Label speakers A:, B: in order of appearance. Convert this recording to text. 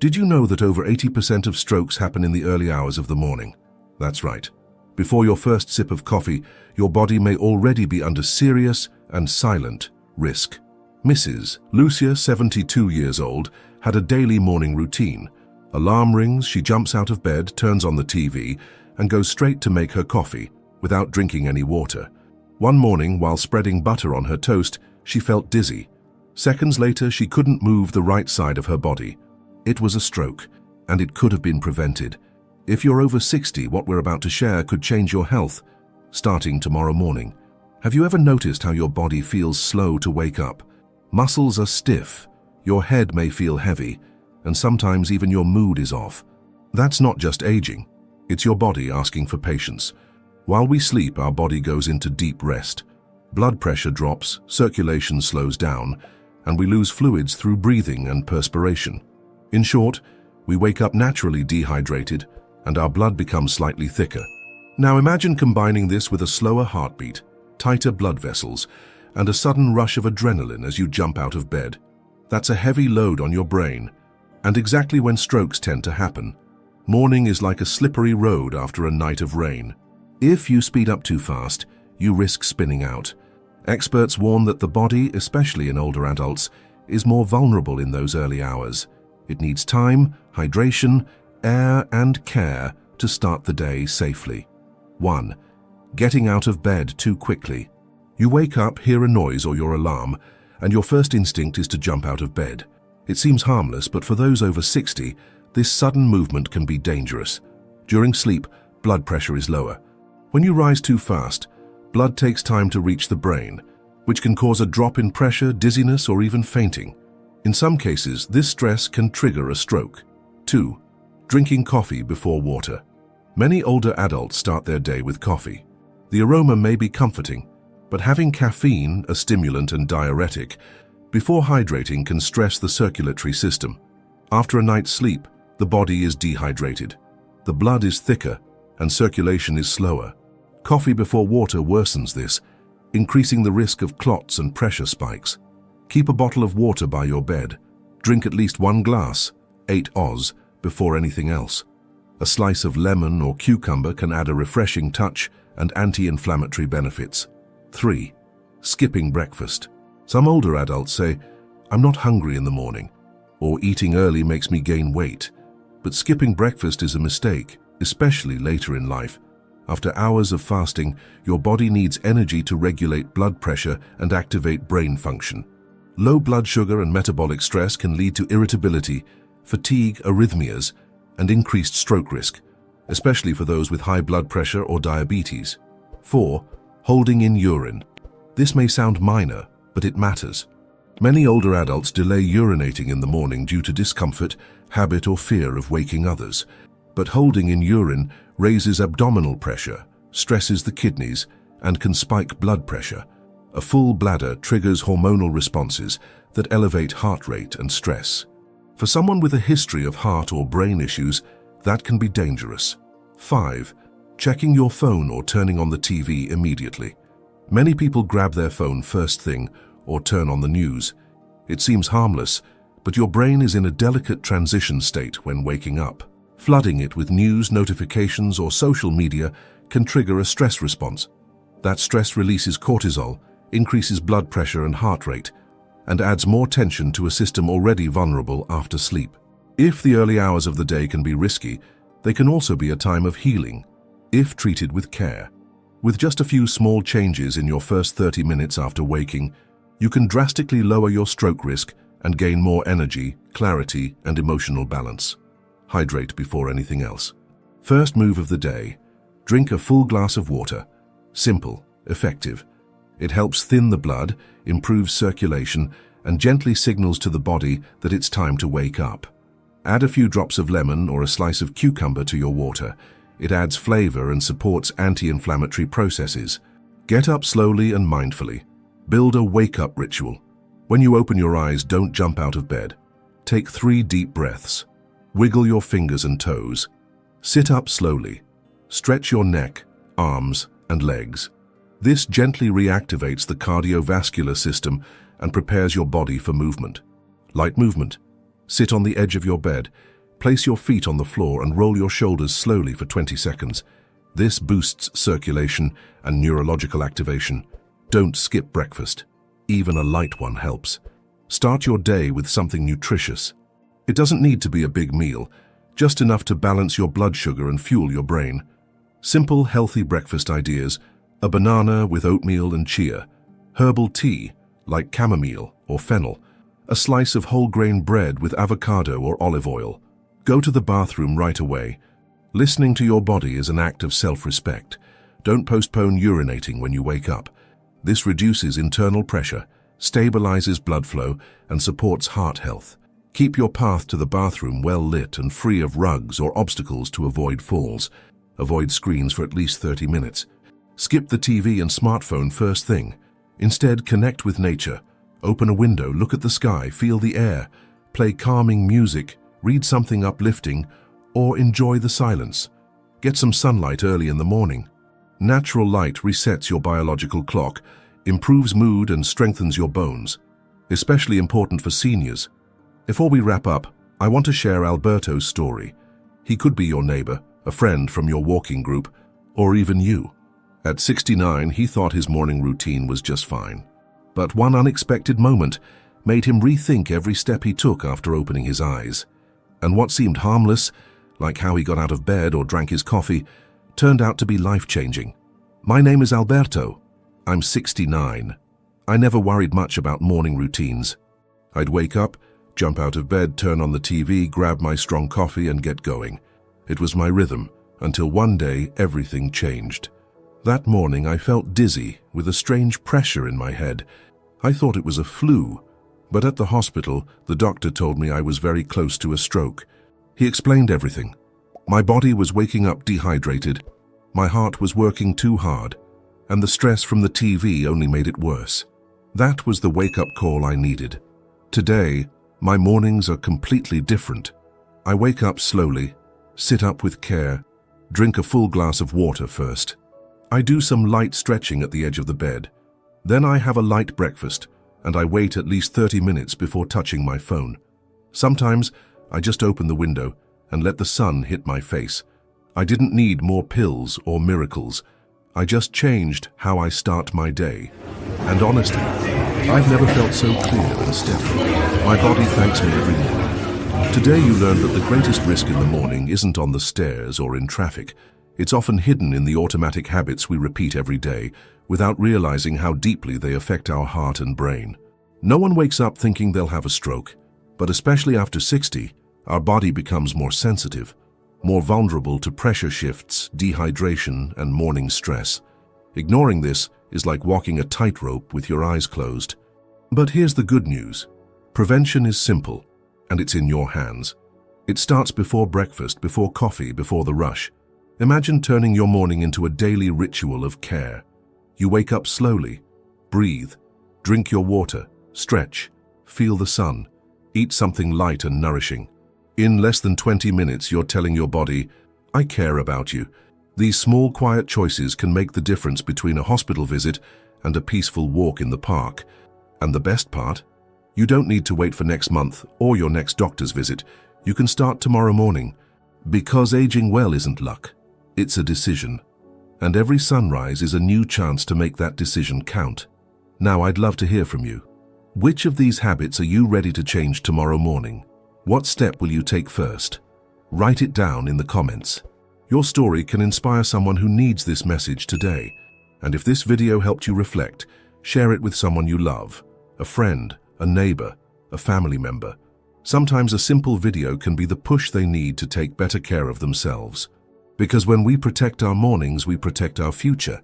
A: Did you know that over 80% of strokes happen in the early hours of the morning? That's right. Before your first sip of coffee, your body may already be under serious and silent risk. Mrs. Lucia, 72 years old, had a daily morning routine. Alarm rings, she jumps out of bed, turns on the TV, and goes straight to make her coffee, without drinking any water. One morning, while spreading butter on her toast, she felt dizzy. Seconds later, she couldn't move the right side of her body. It was a stroke, and it could have been prevented. If you're over 60, what we're about to share could change your health, starting tomorrow morning. Have you ever noticed how your body feels slow to wake up? Muscles are stiff, your head may feel heavy, and sometimes even your mood is off. That's not just aging, it's your body asking for patience. While we sleep, our body goes into deep rest. Blood pressure drops, circulation slows down, and we lose fluids through breathing and perspiration. In short, we wake up naturally dehydrated, and our blood becomes slightly thicker. Now imagine combining this with a slower heartbeat, tighter blood vessels, and a sudden rush of adrenaline as you jump out of bed. That's a heavy load on your brain, and exactly when strokes tend to happen. Morning is like a slippery road after a night of rain. If you speed up too fast, you risk spinning out. Experts warn that the body, especially in older adults, is more vulnerable in those early hours. It needs time, hydration, air, and care to start the day safely. 1. Getting out of bed too quickly. You wake up, hear a noise or your alarm, and your first instinct is to jump out of bed. It seems harmless, but for those over 60, this sudden movement can be dangerous. During sleep, blood pressure is lower. When you rise too fast, blood takes time to reach the brain, which can cause a drop in pressure, dizziness, or even fainting. In some cases, this stress can trigger a stroke. 2. Drinking coffee before water. Many older adults start their day with coffee. The aroma may be comforting, but having caffeine, a stimulant and diuretic, before hydrating can stress the circulatory system. After a night's sleep, the body is dehydrated. The blood is thicker and circulation is slower. Coffee before water worsens this, increasing the risk of clots and pressure spikes. Keep a bottle of water by your bed. Drink at least 1 glass, 8 Oz, before anything else. A slice of lemon or cucumber can add a refreshing touch and anti-inflammatory benefits. 3. Skipping breakfast. Some older adults say, "I'm not hungry in the morning," or "eating early makes me gain weight." But skipping breakfast is a mistake, especially later in life. After hours of fasting, your body needs energy to regulate blood pressure and activate brain function. Low blood sugar and metabolic stress can lead to irritability, fatigue, arrhythmias, and increased stroke risk, especially for those with high blood pressure or diabetes. 4. Holding in urine. This may sound minor, but it matters. Many older adults delay urinating in the morning due to discomfort, habit, or fear of waking others. But holding in urine raises abdominal pressure, stresses the kidneys, and can spike blood pressure. A full bladder triggers hormonal responses that elevate heart rate and stress. For someone with a history of heart or brain issues, that can be dangerous. 5. Checking your phone or turning on the TV immediately. Many people grab their phone first thing or turn on the news. It seems harmless, but your brain is in a delicate transition state when waking up. Flooding it with news, notifications, or social media can trigger a stress response. That stress releases cortisol, increases blood pressure and heart rate, and adds more tension to a system already vulnerable after sleep. If the early hours of the day can be risky, they can also be a time of healing, if treated with care. With just a few small changes in your first 30 minutes after waking, you can drastically lower your stroke risk and gain more energy, clarity, and emotional balance. Hydrate before anything else. First move of the day. Drink a full glass of water. Simple, effective. It helps thin the blood, improves circulation, and gently signals to the body that it's time to wake up. Add a few drops of lemon or a slice of cucumber to your water. It adds flavor and supports anti-inflammatory processes. Get up slowly and mindfully. Build a wake-up ritual. When you open your eyes, don't jump out of bed. Take 3 deep breaths. Wiggle your fingers and toes. Sit up slowly. Stretch your neck, arms, and legs. This gently reactivates the cardiovascular system and prepares your body for movement. Light movement. Sit on the edge of your bed Place your feet on the floor and roll your shoulders slowly for 20 seconds. This boosts circulation and neurological activation. Don't skip breakfast. Even a light one helps. Start your day with something nutritious. It doesn't need to be a big meal, just enough to balance your blood sugar and fuel your brain. Simple, healthy breakfast ideas: a banana with oatmeal and chia, herbal tea like chamomile or fennel, a slice of whole grain bread with avocado or olive oil. Go to the bathroom right away. Listening to your body is an act of self-respect. Don't postpone urinating when you wake up. This reduces internal pressure, stabilizes blood flow, and supports heart health. Keep your path to the bathroom well lit and free of rugs or obstacles to avoid falls. Avoid screens for at least 30 minutes. Skip the TV and smartphone first thing. Instead, connect with nature. Open a window, look at the sky, feel the air. Play calming music, read something uplifting, or enjoy the silence. Get some sunlight early in the morning. Natural light resets your biological clock, improves mood, and strengthens your bones. Especially important for seniors. Before we wrap up, I want to share Alberto's story. He could be your neighbor, a friend from your walking group, or even you. At 69, he thought his morning routine was just fine. But one unexpected moment made him rethink every step he took after opening his eyes. And what seemed harmless, like how he got out of bed or drank his coffee, turned out to be life-changing. My name is Alberto. I'm 69. I never worried much about morning routines. I'd wake up, jump out of bed, turn on the TV, grab my strong coffee and get going. It was my rhythm, until one day everything changed. That morning I felt dizzy with a strange pressure in my head. I thought it was a flu, but at the hospital the doctor told me I was very close to a stroke. He explained everything. My body was waking up dehydrated, my heart was working too hard, and the stress from the TV only made it worse. That was the wake-up call I needed. Today, my mornings are completely different. I wake up slowly, sit up with care, drink a full glass of water first. I do some light stretching at the edge of the bed. Then I have a light breakfast, and I wait at least 30 minutes before touching my phone. Sometimes I just open the window and let the sun hit my face. I didn't need more pills or miracles. I just changed how I start my day. And honestly, I've never felt so clear and steady. My body thanks me every morning. Today you learned that the greatest risk in the morning isn't on the stairs or in traffic. It's often hidden in the automatic habits we repeat every day without realizing how deeply they affect our heart and brain. No one wakes up thinking they'll have a stroke, but especially after 60, our body becomes more sensitive, more vulnerable to pressure shifts, dehydration, and morning stress. Ignoring this is like walking a tightrope with your eyes closed. But here's the good news. Prevention is simple, and it's in your hands. It starts before breakfast, before coffee, before the rush. Imagine turning your morning into a daily ritual of care. You wake up slowly, breathe, drink your water, stretch, feel the sun, eat something light and nourishing. In less than 20 minutes, you're telling your body, I care about you. These small, quiet choices can make the difference between a hospital visit and a peaceful walk in the park. And the best part? You don't need to wait for next month or your next doctor's visit. You can start tomorrow morning. Because aging well isn't luck. It's a decision. And every sunrise is a new chance to make that decision count. Now I'd love to hear from you. Which of these habits are you ready to change tomorrow morning? What step will you take first? Write it down in the comments. Your story can inspire someone who needs this message today. And if this video helped you reflect, share it with someone you love, a friend, a neighbor, a family member. Sometimes a simple video can be the push they need to take better care of themselves. Because when we protect our mornings, we protect our future.